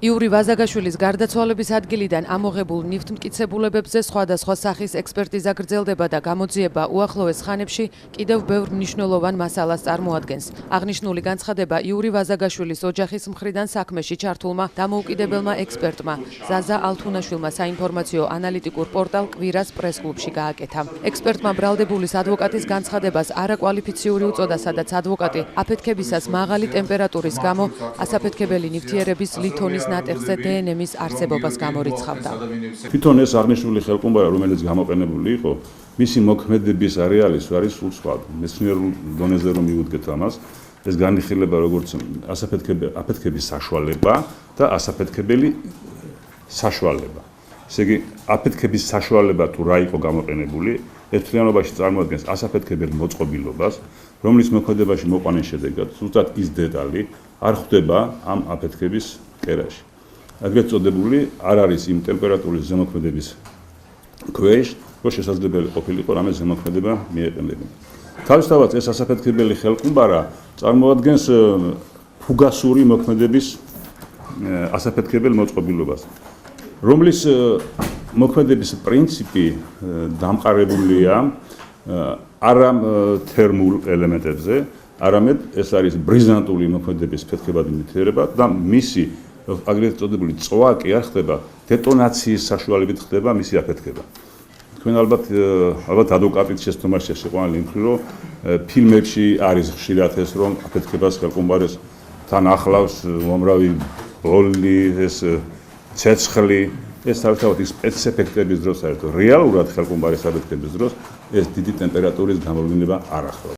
იური ვაზაგაშვილის გარდაცვალების ადგილიდან ამოღებულ ნივთმტკიცებულებებზე სხვადასხვა სახის ექსპერტიზა გრძელდება და გამოძიება უახლოეს ხანებში კიდევ ბევრ მნიშვნელოვან მასალას წარმოადგენს. აღნიშნული განცხადება იური ვაზაგაშვილის ოჯახის მხრიდან საქმეში ჩართულმა დამოუკიდებელმა ექსპერტმა ზაზა ალთუნაშვილმა საინფორმაციო ანალიტიკურ პორტალ კვირას პრესკლუბში გააკეთა. ექსპერტმა ბრალდებულის ადვოკატის განცხადებას არაკვალიფიციური უწოდა, სადაც ადვოკატი აფეთქებისას მაღალი ტემპერატურის გამო ასაფეთქებელი ნივთიერების ლითონის ნატეხზე დნმ-ის არსებობას გამორიცხავდა. თვითონ ეს აღნიშნული ხელყუმბარა, რომელიც გამოყენებული იყო, მისი მოქმედების არეალი არის სულ სხვა. მეცნიერულ დონეზე რომ მივუდგეთ ამას, ეს განიხილება როგორც აფეთქების საშუალება და ასაფეთქებელი საშუალება. ესე იგი, აფეთქების საშუალება თუ რა იყო გამოყენებული, ერთთვიანობაში წარმოადგენს ასაფეთქებელ მოწყობილობას, რომლის მოქმედებაში მოყვანის შედეგად ზუსტად ის დეტალი არ ხვდება ამ აფეთქების კერაში. Აგრეთვე წოდებული არ არის იმ ტემპერატურის ზემოქმედების ქვეშ, რომ შესაძლებელი ყოფილიყო რამე ზემოქმედება მიეყენებინა. თავისთავად ეს ასაფეთქებელი ხელყუმბარა წარმოადგენს ფუგასური მოქმედების ასაფეთქებელ მოწყობილობას, რომლის მოქმედების პრინციპი დამყარებულია არა თერმულ ელემენტებზე, არამედ ეს არის ბრიზანტული მოქმედების ფეთქებადი ნივთიერება და მისი აგრეთვე წოდებული წვაკი არ ხდება დეტონაციის საშუალებით ხდება მისი აფეთქება. თქვენ ალბათ ადვოკატის შეცდომაში შეყვანილი იმხრივ, რომ ფილმებში არის ხშირად ეს, რომ აფეთქებას ხელყუმბარეს თან ახლავს უამრავი ბოლი, ეს ცეცხლი, ეს თავისთავად ის სპეცეფექტების დროს საერთოდ რეალურად ხელყუმბარის აფეთქების დროს ეს დიდი ტემპერატურის გამოვლენა არ ახლავს.